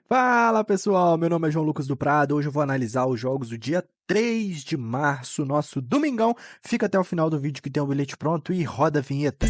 Fala pessoal, meu nome é João Lucas do Prado. Hoje eu vou analisar os jogos do dia 3 de março, nosso domingão. Fica até o final do vídeo que tem o bilhete pronto e roda a vinheta.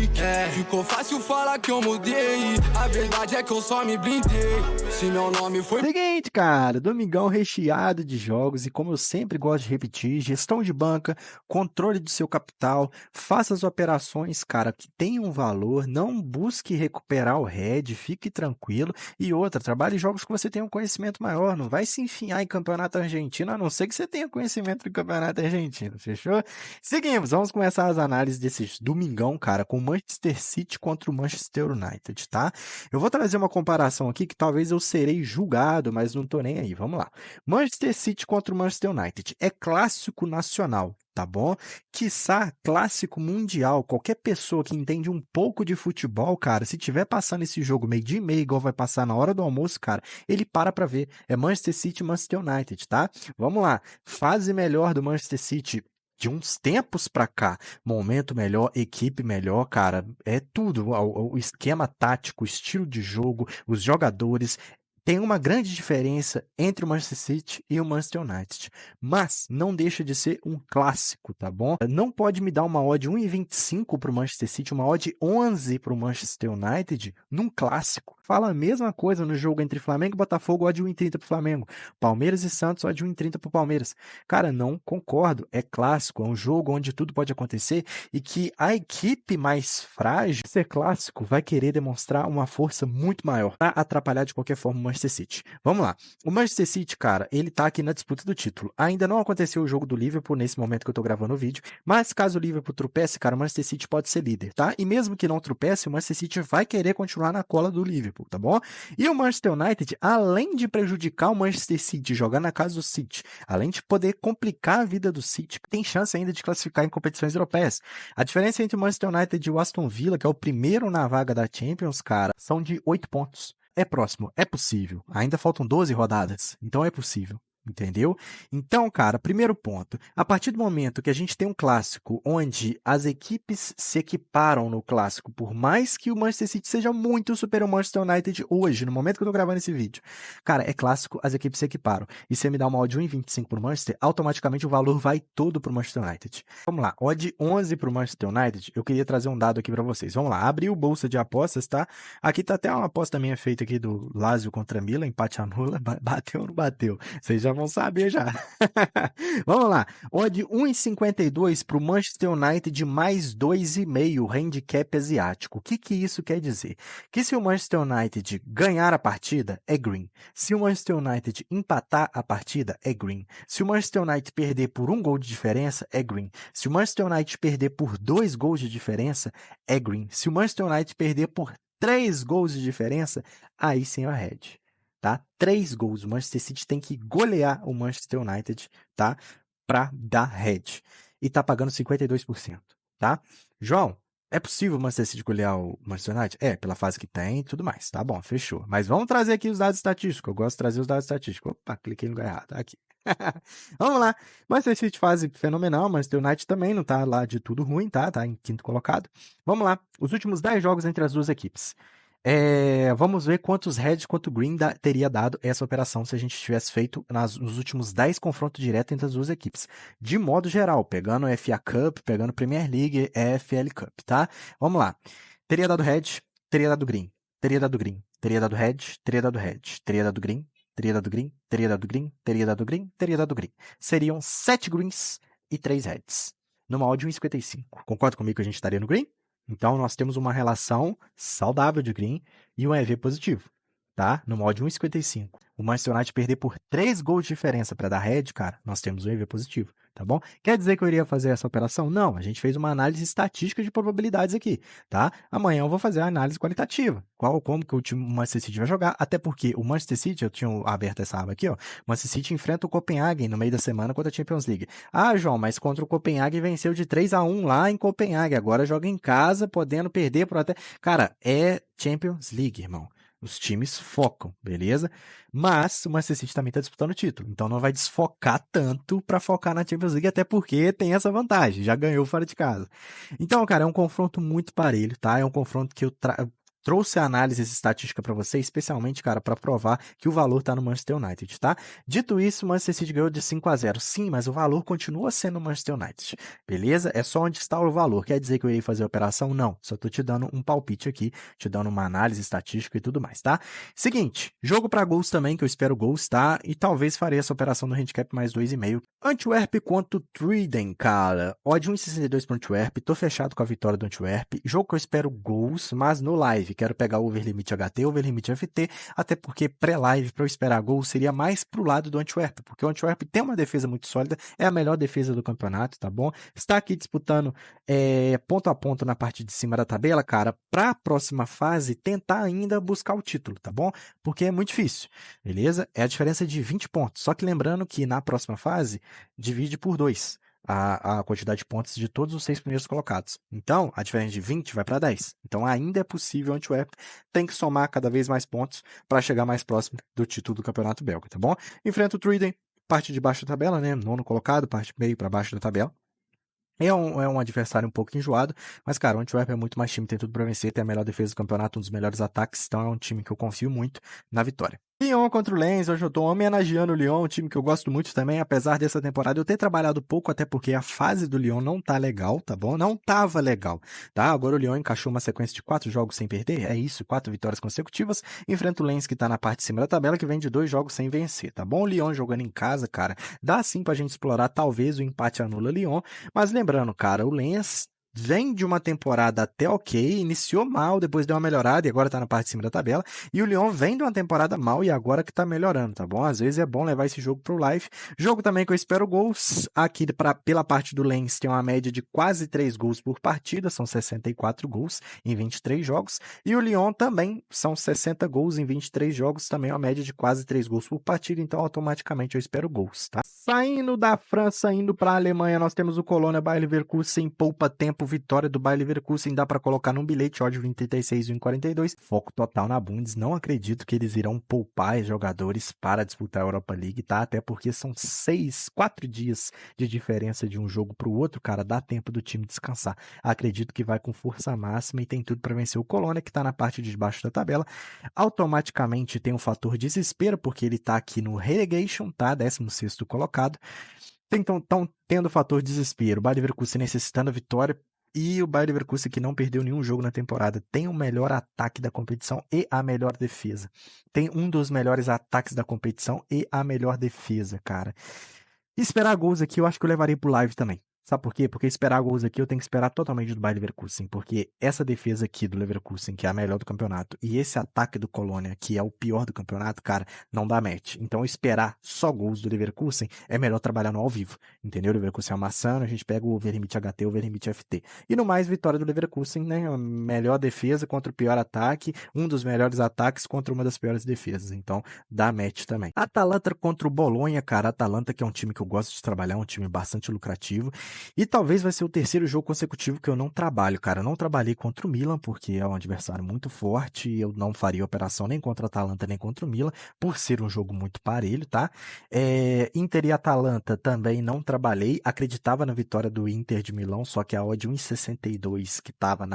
Ficou fácil falar que eu mudei. A verdade é que eu só me blindei. Se meu nome foi. Seguinte, cara, domingão recheado de jogos e como eu sempre gosto de repetir, gestão de banca, controle do seu capital, faça as operações, cara, que tenham valor, não busque recuperar o head, fique tranquilo. E outra, trabalhe em jogos que você tenha um conhecimento maior, não vai se enfiar em campeonato argentino, a não ser que você tenha conhecimento de campeonato argentino, fechou? Seguimos, vamos começar as análises desses domingão, cara, com o Manchester City contra o Manchester United, tá? Eu vou trazer uma comparação aqui que talvez eu serei julgado, mas não tô nem aí. Vamos lá. Manchester City contra o Manchester United. É clássico nacional, tá bom? Quiçá clássico mundial. Qualquer pessoa que entende um pouco de futebol, cara, se tiver passando esse jogo meio-dia e meia, igual vai passar na hora do almoço, cara, ele para ver. É Manchester City e Manchester United, tá? Vamos lá. Fase melhor do Manchester City de uns tempos pra cá, momento melhor, equipe melhor, cara, é tudo. O esquema tático, o estilo de jogo, os jogadores. Tem uma grande diferença entre o Manchester City e o Manchester United, mas não deixa de ser um clássico, tá bom? Não pode me dar uma odd 1,25 para o Manchester City, uma odd 11 para o Manchester United num clássico. Fala a mesma coisa no jogo entre Flamengo e Botafogo, odd 1,30 para o Flamengo. Palmeiras e Santos, odd 1,30 para o Palmeiras. Cara, não concordo. É clássico, é um jogo onde tudo pode acontecer e que a equipe mais frágil, ser clássico, vai querer demonstrar uma força muito maior para atrapalhar de qualquer forma o Manchester City. Vamos lá. O Manchester City, cara, ele tá aqui na disputa do título. Ainda não aconteceu o jogo do Liverpool nesse momento que eu tô gravando o vídeo, mas caso o Liverpool tropece, cara, o Manchester City pode ser líder, tá? E mesmo que não tropece, o Manchester City vai querer continuar na cola do Liverpool, tá bom? E o Manchester United, além de prejudicar o Manchester City, jogar na casa do City, além de poder complicar a vida do City, tem chance ainda de classificar em competições europeias. A diferença entre o Manchester United e o Aston Villa, que é o primeiro na vaga da Champions, cara, são de 8 pontos. É próximo, é possível. Ainda faltam 12 rodadas, então é possível. Entendeu? Então, cara, primeiro ponto. A partir do momento que a gente tem um clássico onde as equipes se equiparam no clássico, por mais que o Manchester City seja muito superior ao Manchester United hoje, no momento que eu tô gravando esse vídeo. Cara, é clássico, as equipes se equiparam. E se você me dá uma odd 1,25 pro Manchester, automaticamente o valor vai todo pro Manchester United. Vamos lá, odd 11 pro Manchester United, eu queria trazer um dado aqui para vocês. Vamos lá, abriu bolsa de apostas, tá? Aqui tá até uma aposta minha feita aqui do Lazio contra Milan, empate anula, bateu ou não bateu? Vocês já vão saber já. Vamos lá. Odd 1,52 para o Manchester United de mais 2,5 handicap asiático. O que isso quer dizer? Que se o Manchester United ganhar a partida, é green. Se o Manchester United empatar a partida, é green. Se o Manchester United perder por 1 gol de diferença, é green. Se o Manchester United perder por 2 gols de diferença, é green. Se o Manchester United perder por 3 gols de diferença, aí sim é red. Tá? 3 gols. O Manchester City tem que golear o Manchester United, tá? Para dar head. E tá pagando 52%, tá? João, é possível o Manchester City golear o Manchester United? É, pela fase que tem e tudo mais. Tá bom, fechou. Mas vamos trazer aqui os dados estatísticos. Eu gosto de trazer os dados estatísticos. Opa, cliquei no lugar errado. Aqui. Vamos lá. Manchester City fase fenomenal. Manchester United também não tá lá de tudo ruim, tá? Tá em quinto colocado. Vamos lá. Os últimos 10 jogos entre as duas equipes. Vamos ver quantos red quanto green teria dado essa operação se a gente tivesse feito nos últimos 10 confrontos diretos entre as duas equipes. De modo geral, pegando FA Cup, pegando Premier League, EFL Cup, tá? Vamos lá. Teria dado red, teria dado green, teria dado green, teria dado red, teria dado red, teria dado green, teria dado green, teria dado green, teria dado green, teria dado green. Seriam 7 greens e 3 reds. Numa odd de 1,55. Concorda comigo que a gente estaria no green? Então, nós temos uma relação saudável de green e um EV positivo, tá? No mod 1,55. O Manchester United perder por 3 gols de diferença para dar red, cara, nós temos um EV positivo, tá bom? Quer dizer que eu iria fazer essa operação? Não, a gente fez uma análise estatística de probabilidades aqui, tá? Amanhã eu vou fazer a análise qualitativa. Como que o Manchester City vai jogar, até porque o Manchester City, eu tinha aberto essa aba aqui, ó, o Manchester City enfrenta o Copenhagen no meio da semana contra a Champions League. Ah, João, mas contra o Copenhagen venceu de 3-1 lá em Copenhagen, agora joga em casa, podendo perder por até... Cara, é Champions League, irmão. Os times focam, beleza? Mas o Manchester City também está disputando o título, então não vai desfocar tanto para focar na Champions League, até porque tem essa vantagem, já ganhou fora de casa. Então, cara, é um confronto muito parelho, tá? É um confronto que trouxe a análise estatística para você, especialmente, cara, para provar que o valor tá no Manchester United, tá? Dito isso, o Manchester City ganhou de 5-0. Sim, mas o valor continua sendo o Manchester United, beleza? É só onde está o valor. Quer dizer que eu irei fazer a operação? Não. Só tô te dando um palpite aqui, te dando uma análise estatística e tudo mais, tá? Seguinte, jogo para gols também, que eu espero gols, tá? E talvez farei essa operação no handicap mais 2,5. Antwerp contra o Trident, cara. Odd 1,62 para Antwerp. Tô fechado com a vitória do Antwerp. Jogo que eu espero gols, mas no live. Quero pegar o overlimit HT, overlimit FT, até porque pré-live para eu esperar gols seria mais pro lado do Antwerp, porque o Antwerp tem uma defesa muito sólida, é a melhor defesa do campeonato, tá bom? Está aqui disputando ponto a ponto na parte de cima da tabela, cara, para a próxima fase tentar ainda buscar o título, tá bom? Porque é muito difícil, beleza? É a diferença de 20 pontos. Só que lembrando que na próxima fase divide por 2 a quantidade de pontos de todos os 6 primeiros colocados. Então, a diferença de 20 vai para 10. Então, ainda é possível o Antwerp tem que somar cada vez mais pontos para chegar mais próximo do título do Campeonato Belga, tá bom? Enfrenta o Trident, parte de baixo da tabela, né? Nono colocado, parte meio para baixo da tabela. É um adversário um pouco enjoado, mas, cara, o Antwerp é muito mais time, tem tudo para vencer, tem a melhor defesa do campeonato, um dos melhores ataques, então é um time que eu confio muito na vitória. Lyon contra o Lens, hoje eu tô homenageando o Lyon, um time que eu gosto muito também, apesar dessa temporada eu ter trabalhado pouco, até porque a fase do Lyon não tá legal, tá bom? Não tava legal, tá? Agora o Lyon encaixou uma sequência de 4 jogos sem perder, é isso, 4 vitórias consecutivas, enfrenta o Lens que tá na parte de cima da tabela, que vem de 2 jogos sem vencer, tá bom? O Lyon jogando em casa, cara, dá sim pra gente explorar, talvez o empate anula Lyon, mas lembrando, cara, o Lens vem de uma temporada até ok, iniciou mal, depois deu uma melhorada e agora tá na parte de cima da tabela. E o Lyon vem de uma temporada mal e agora que tá melhorando, tá bom? Às vezes é bom levar esse jogo pro live. Jogo também que eu espero gols. Aqui pela parte do Lens tem uma média de quase 3 gols por partida, são 64 gols em 23 jogos. E o Lyon também são 60 gols em 23 jogos, também uma média de quase 3 gols por partida, então automaticamente eu espero gols, tá? Saindo da França, indo para a Alemanha, nós temos o Colônia Bayer Leverkusen, poupa tempo, vitória do Bayer Leverkusen, dá para colocar num bilhete, ódio 1,36 e 1,42, foco total na Bundes, não acredito que eles irão poupar jogadores para disputar a Europa League, tá? Até porque são 4 dias de diferença de um jogo para o outro, cara, dá tempo do time descansar. Acredito que vai com força máxima e tem tudo para vencer o Colônia, que está na parte de baixo da tabela. Automaticamente tem um fator desespero, porque ele tá aqui no relegation, tá? 16º colocado. Então, estão tendo o fator desespero. O Bayer Leverkusen necessitando a vitória e o Bayer Leverkusen que não perdeu nenhum jogo na temporada. Tem o melhor ataque da competição e a melhor defesa. Tem um dos melhores ataques da competição e a melhor defesa, cara. Esperar gols aqui eu acho que eu levaria pro live também. Sabe por quê? Porque esperar gols aqui eu tenho que esperar totalmente do Bayer Leverkusen, porque essa defesa aqui do Leverkusen, que é a melhor do campeonato, e esse ataque do Colônia, que é o pior do campeonato, cara, não dá match. Então esperar só gols do Leverkusen é melhor trabalhar no ao vivo, entendeu? O Leverkusen amassando, a gente pega o overlimit HT, o overlimit FT. E no mais, vitória do Leverkusen, né? A melhor defesa contra o pior ataque, um dos melhores ataques contra uma das piores defesas. Então, dá match também. Atalanta contra o Bolonha, cara. Atalanta que é um time que eu gosto de trabalhar, um time bastante lucrativo. E talvez vai ser o terceiro jogo consecutivo que eu não trabalho, cara. Eu não trabalhei contra o Milan, porque é um adversário muito forte e eu não faria operação nem contra a Atalanta nem contra o Milan, por ser um jogo muito parelho, tá? Inter e Atalanta também não trabalhei. Acreditava na vitória do Inter de Milão, só que a odd 1,62 que tava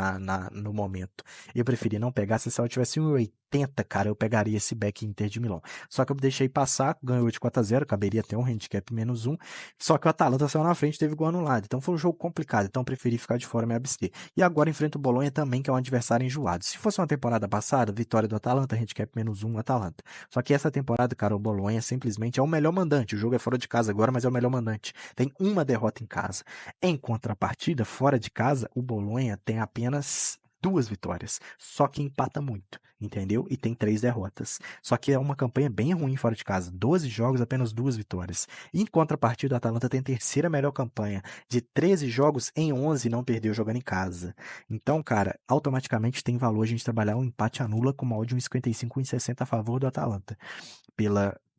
no momento, eu preferi não pegar. Se ela tivesse 1,80, cara, eu pegaria esse back Inter de Milão. Só que eu deixei passar, ganhou de 4-0, caberia até um handicap -1. Só que o Atalanta saiu na frente, teve gol anulado. Então foi um jogo complicado, então preferi ficar de fora e me abster. E agora enfrenta o Bolonha também, que é um adversário enjoado. Se fosse uma temporada passada, vitória do Atalanta, handicap -1, Atalanta. Só que essa temporada, cara, o Bolonha simplesmente é o melhor mandante. O jogo é fora de casa agora, mas é o melhor mandante. Tem uma derrota em casa. Em contrapartida, fora de casa, o Bolonha tem apenas 2 vitórias, só que empata muito, entendeu? E tem 3 derrotas. Só que é uma campanha bem ruim fora de casa. 12 jogos, apenas 2 vitórias. Em contrapartida, a Atalanta tem a terceira melhor campanha. De 13 jogos, em 11 não perdeu jogando em casa. Então, cara, automaticamente tem valor a gente trabalhar um empate anula com uma odd de 1,55 e 1,60 a favor do Atalanta.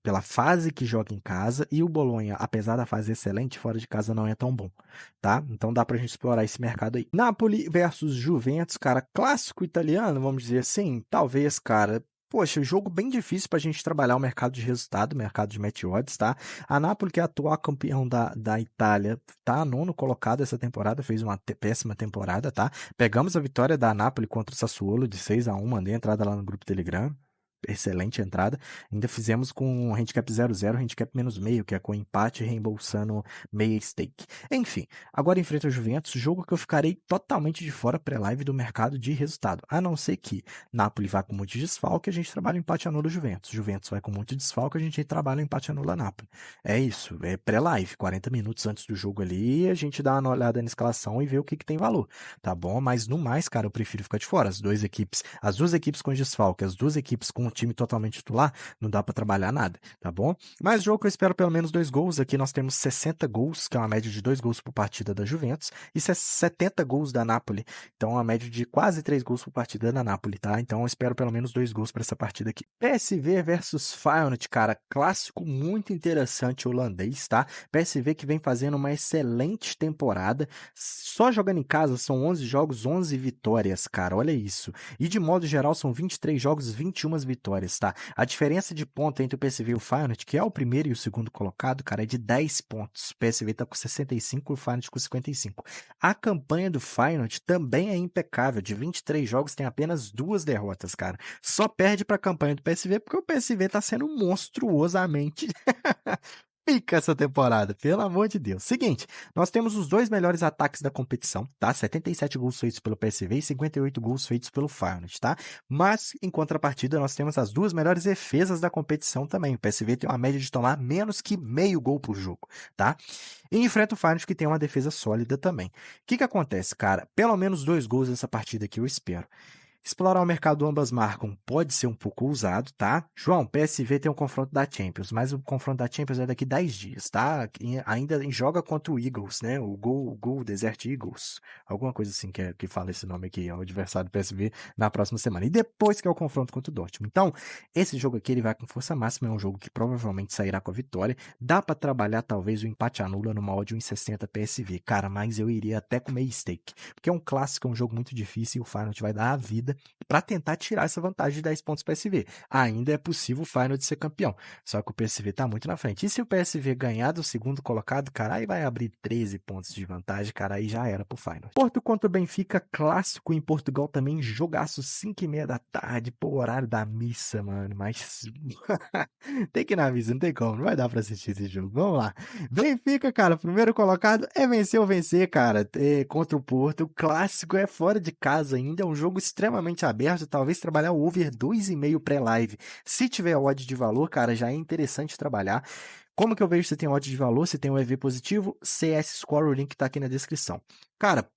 Pela fase que joga em casa, e o Bolonha, apesar da fase excelente, fora de casa não é tão bom, tá? Então dá pra gente explorar esse mercado aí. Napoli versus Juventus, cara, clássico italiano, vamos dizer assim, talvez, cara, Poxa, jogo bem difícil pra gente trabalhar o mercado de resultado, o mercado de match odds, tá? A Napoli, que é atual campeão da Itália, tá nono colocado essa temporada, fez uma péssima temporada, tá? Pegamos a vitória da Napoli contra o Sassuolo de 6-1, mandei a entrada lá no grupo Telegram. Excelente entrada. Ainda fizemos com um handicap 0-0, handicap menos meio, que é com empate reembolsando meia stake. Enfim, agora enfrenta o Juventus, jogo que eu ficarei totalmente de fora pré-live do mercado de resultado. A não ser que Napoli vai com muito desfalque, a gente trabalha o empate anula Juventus. Juventus vai com muito desfalque, a gente trabalha o empate anula Napoli. É isso, é pré-live, 40 minutos antes do jogo ali, a gente dá uma olhada na escalação e vê o que tem valor, tá bom? Mas no mais, cara, eu prefiro ficar de fora. As duas equipes com desfalque, as duas equipes com time totalmente titular, não dá pra trabalhar nada, tá bom? Mas jogo que eu espero pelo menos 2 gols. Aqui nós temos 60 gols, que é uma média de 2 gols por partida da Juventus, e 70 gols da Napoli. Então, uma média de quase 3 gols por partida da Napoli, tá? Então, eu espero pelo menos 2 gols para essa partida aqui. PSV versus Feyenoord, cara, clássico muito interessante holandês, tá? PSV que vem fazendo uma excelente temporada, só jogando em casa são 11 jogos, 11 vitórias, cara, olha isso. E de modo geral são 23 jogos, 21 vitórias, tá? A diferença de ponto entre o PSV e o Feyenoord, que é o primeiro e o segundo colocado, cara, é de 10 pontos. O PSV tá com 65 e o Feyenoord com 55. A campanha do Feyenoord também é impecável. De 23 jogos tem apenas 2 derrotas, cara. Só perde pra campanha do PSV porque o PSV tá sendo monstruosamente pica essa temporada, pelo amor de Deus. Seguinte, nós temos os 2 melhores ataques da competição, tá? 77 gols feitos pelo PSV e 58 gols feitos pelo Feyenoord, tá? Mas, em contrapartida, nós temos as 2 melhores defesas da competição também. O PSV tem uma média de tomar menos que meio gol por jogo, tá? E enfrenta o Feyenoord, que tem uma defesa sólida também. O que acontece, cara? Pelo menos 2 gols nessa partida aqui eu espero. Explorar o mercado ambas marcam pode ser um pouco ousado, tá? João, PSV tem um confronto da Champions, mas o confronto da Champions é daqui 10 dias, tá? Ainda joga contra o Eagles, né? O Gol Desert Eagles. Alguma coisa assim que fala esse nome aqui, é o adversário do PSV na próxima semana. E depois que é o confronto contra o Dortmund. Então, esse jogo aqui ele vai com força máxima, é um jogo que provavelmente sairá com a vitória. Dá pra trabalhar talvez o empate anula numa odd 1,60 PSV. Cara, mas eu iria até com meio stake, porque é um clássico, é um jogo muito difícil e o Feyenoord vai dar a vida para tentar tirar essa vantagem de 10 pontos para o PSV. Ainda é possível o Feyenoord ser campeão, só que o PSV está muito na frente. E se o PSV ganhar do segundo colocado, cara, aí vai abrir 13 pontos de vantagem, cara, aí já era pro Feyenoord. Porto contra o Benfica, clássico em Portugal também, jogaço 5h30 da tarde, pô, horário da missa, mano, mas tem que ir na missa, não tem como, não vai dar para assistir esse jogo. Vamos lá. Benfica, cara, primeiro colocado é vencer ou vencer, cara, contra o Porto. O clássico é fora de casa ainda, é um jogo extremamente aberto, talvez trabalhar o over 2,5 pré-live. Se tiver odd de valor, cara, já é interessante trabalhar. Como que eu vejo se tem odd de valor, se tem um EV positivo? CS Score, o link tá aqui na descrição. Cara,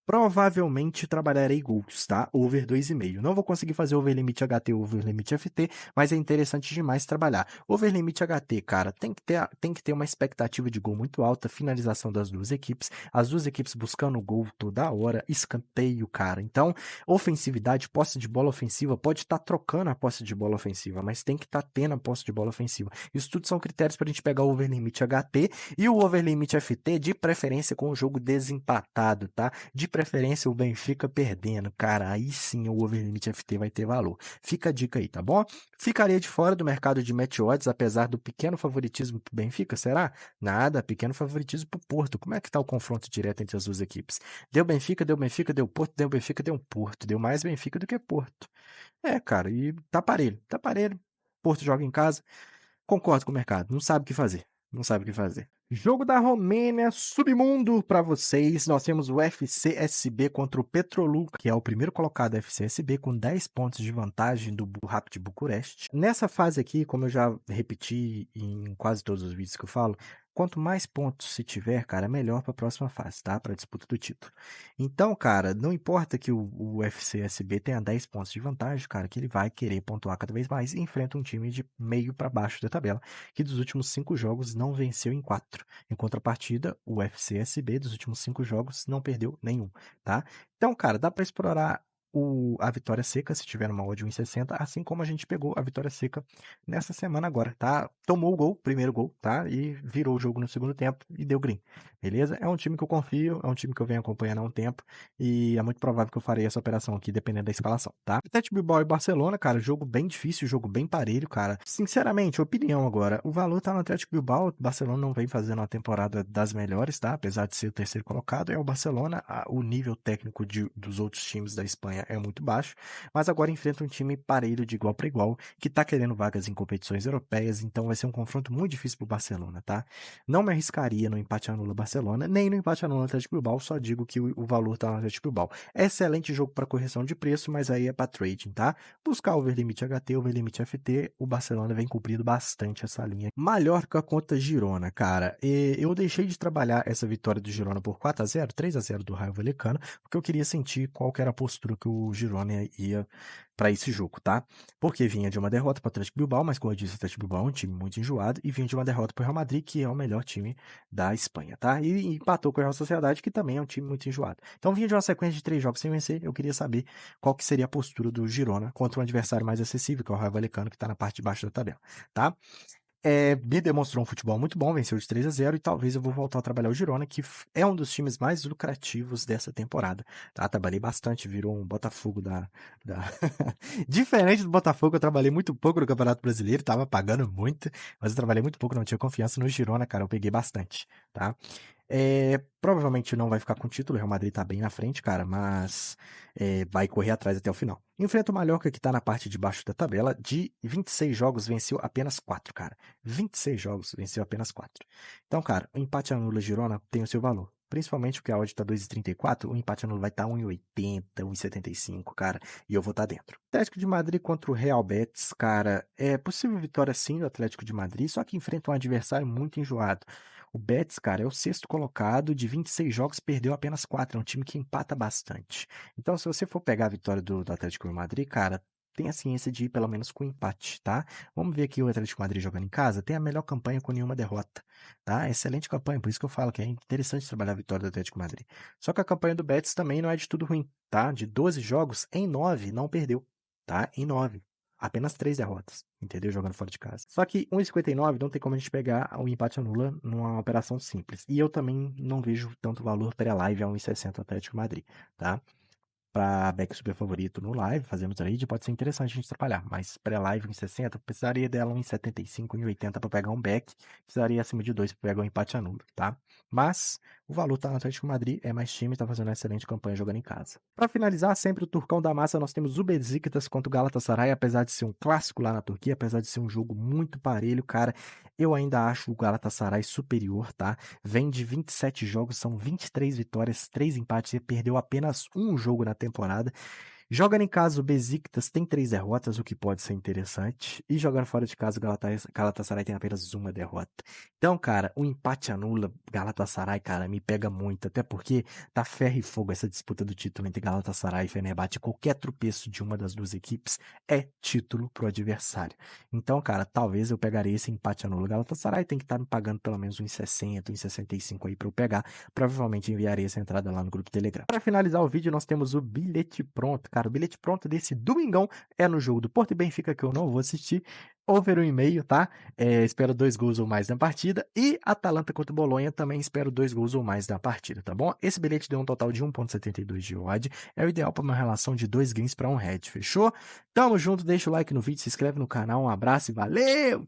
provavelmente trabalharei gols, tá? Over 2,5. Não vou conseguir fazer over limit HT ou over limit FT, mas é interessante demais trabalhar. Over limit HT, cara, tem que ter uma expectativa de gol muito alta, finalização das duas equipes, as duas equipes buscando gol toda hora, escanteio, cara. Então, ofensividade, posse de bola ofensiva, pode estar trocando a posse de bola ofensiva, mas tem que estar tendo a posse de bola ofensiva. Isso tudo são critérios para a gente pegar o over limit HT e o over limit FT, de preferência com o jogo desempatado, tá? De preferência o Benfica perdendo, cara, aí sim o over limit FT vai ter valor. Fica a dica aí, tá bom? Ficaria de fora do mercado de match odds, apesar do pequeno favoritismo pro Benfica, será? Nada, pequeno favoritismo pro Porto. Como é que tá o confronto direto entre as duas equipes? Deu Benfica, deu Porto, deu Benfica, deu Porto. Deu mais Benfica do que Porto. É, cara, e tá parelho, tá parelho. Porto joga em casa. Concordo com o mercado, não sabe o que fazer. Não sabe o que fazer. Jogo da Romênia, submundo para vocês. Nós temos o FCSB contra o Petrolub, que é o primeiro colocado FCSB, com 10 pontos de vantagem do Rapid Bucureste. Nessa fase aqui, como eu já repeti em quase todos os vídeos que eu falo, quanto mais pontos se tiver, cara, melhor para a próxima fase, tá? Para a disputa do título. Então, cara, não importa que o FCSB tenha 10 pontos de vantagem, cara, que ele vai querer pontuar cada vez mais e enfrenta um time de meio para baixo da tabela, que dos últimos 5 jogos não venceu em 4. Em contrapartida, o FCSB dos últimos 5 jogos não perdeu nenhum, tá? Então, cara, dá para explorar a vitória seca, se tiver uma odd de 1,60, assim como a gente pegou a vitória seca nessa semana agora, tá? Tomou o gol, primeiro gol, tá? E virou o jogo no segundo tempo e deu green, beleza? É um time que eu confio, é um time que eu venho acompanhando há um tempo e é muito provável que eu farei essa operação aqui, dependendo da escalação, tá? Atlético Bilbao e Barcelona, cara, jogo bem difícil, jogo bem parelho, cara. Sinceramente, opinião agora, o valor tá no Atlético Bilbao, o Barcelona não vem fazendo uma temporada das melhores, tá? Apesar de ser o terceiro colocado, é o Barcelona, o nível técnico dos outros times da Espanha é muito baixo, mas agora enfrenta um time parelho de igual para igual, que tá querendo vagas em competições europeias, então vai ser um confronto muito difícil pro Barcelona, tá? Não me arriscaria no empate anula Barcelona, nem no empate anula Atlético Bilbao, só digo que o valor tá no Atlético Bilbao. Excelente jogo para correção de preço, mas aí é para trading, tá? Buscar overlimit HT, overlimit FT, o Barcelona vem cumprindo bastante essa linha. Mallorca contra Girona, cara. Eu deixei de trabalhar essa vitória do Girona por 4-0, 3-0 do Raio Vallecano, porque eu queria sentir qual que era a postura que o Girona ia para esse jogo, tá? Porque vinha de uma derrota para o Atlético Bilbao, mas como eu disse, o Atlético Bilbao é um time muito enjoado, e vinha de uma derrota para o Real Madrid, que é o melhor time da Espanha, tá? E empatou com o Real Sociedade, que também é um time muito enjoado. Então vinha de uma sequência de 3 jogos sem vencer, eu queria saber qual que seria a postura do Girona contra um adversário mais acessível, que é o Raio Vallecano, que está na parte de baixo da tabela, tá? Me demonstrou um futebol muito bom, venceu de 3-0 e talvez eu vou voltar a trabalhar o Girona, que é um dos times mais lucrativos dessa temporada, tá? Trabalhei bastante, virou um Botafogo da... Diferente do Botafogo, eu trabalhei muito pouco no Campeonato Brasileiro, tava pagando muito, mas eu trabalhei muito pouco, não tinha confiança no Girona, cara, eu peguei bastante, tá? Provavelmente não vai ficar com o título, o Real Madrid tá bem na frente, cara, mas vai correr atrás até o final. Enfrenta o Mallorca, que tá na parte de baixo da tabela, de 26 jogos, venceu apenas 4, cara. 26 jogos, venceu apenas 4. Então, cara, o empate anula Girona tem o seu valor. Principalmente porque a odd tá 2,34, o empate anula vai estar 1,80, 1,75, cara, e eu vou estar dentro. Atlético de Madrid contra o Real Betis, cara, é possível vitória sim do Atlético de Madrid, só que enfrenta um adversário muito enjoado. O Betis, cara, é o sexto colocado, de 26 jogos, perdeu apenas 4, é um time que empata bastante. Então, se você for pegar a vitória do Atlético de Madrid, cara, tenha ciência de ir pelo menos com empate, tá? Vamos ver aqui o Atlético de Madrid jogando em casa, tem a melhor campanha com nenhuma derrota, tá? Excelente campanha, por isso que eu falo que é interessante trabalhar a vitória do Atlético de Madrid. Só que a campanha do Betis também não é de tudo ruim, tá? De 12 jogos, em 9 não perdeu, tá? Em 9. Apenas 3 derrotas, entendeu? Jogando fora de casa. Só que 1,59 não tem como a gente pegar o empate anula numa operação simples. E eu também não vejo tanto valor pré-live a 1,60 Atlético Madrid, tá? Para back super favorito no live, fazendo trade, pode ser interessante a gente trabalhar, mas pré-live em 60, precisaria dela em 75, em 80 para pegar um back, precisaria acima de 2 para pegar um empate anula, tá? Mas o valor tá no Atlético Madrid, é mais time, tá fazendo uma excelente campanha jogando em casa. Para finalizar, sempre o Turcão da Massa, nós temos o Besiktas contra o Galatasaray, apesar de ser um clássico lá na Turquia, apesar de ser um jogo muito parelho, cara, eu ainda acho o Galatasaray superior, tá? Vem de 27 jogos, são 23 vitórias, 3 empates e perdeu apenas um jogo na temporada. Jogando em casa, o Besiktas tem 3 derrotas, o que pode ser interessante. E jogando fora de casa, o Galatasaray tem apenas uma derrota. Então, cara, o empate anula Galatasaray, cara, me pega muito. Até porque tá ferro e fogo essa disputa do título entre Galatasaray e Fenerbahçe. Qualquer tropeço de uma das duas equipes é título pro adversário. Então, cara, talvez eu pegaria esse empate anula. Galatasaray tem que estar me pagando pelo menos uns 60, uns 65 aí pra eu pegar. Provavelmente enviarei essa entrada lá no grupo Telegram. Para finalizar o vídeo, nós temos o bilhete pronto. Cara, o bilhete pronto desse domingão é no jogo do Porto e Benfica, que eu não vou assistir. Over 1,5, tá? Espero 2 gols ou mais na partida. E Atalanta contra o Bolonha também espero 2 gols ou mais na partida, tá bom? Esse bilhete deu um total de 1,72 de odd. É o ideal para uma relação de 2 greens para um red, fechou? Tamo junto, deixa o like no vídeo, se inscreve no canal. Um abraço e valeu!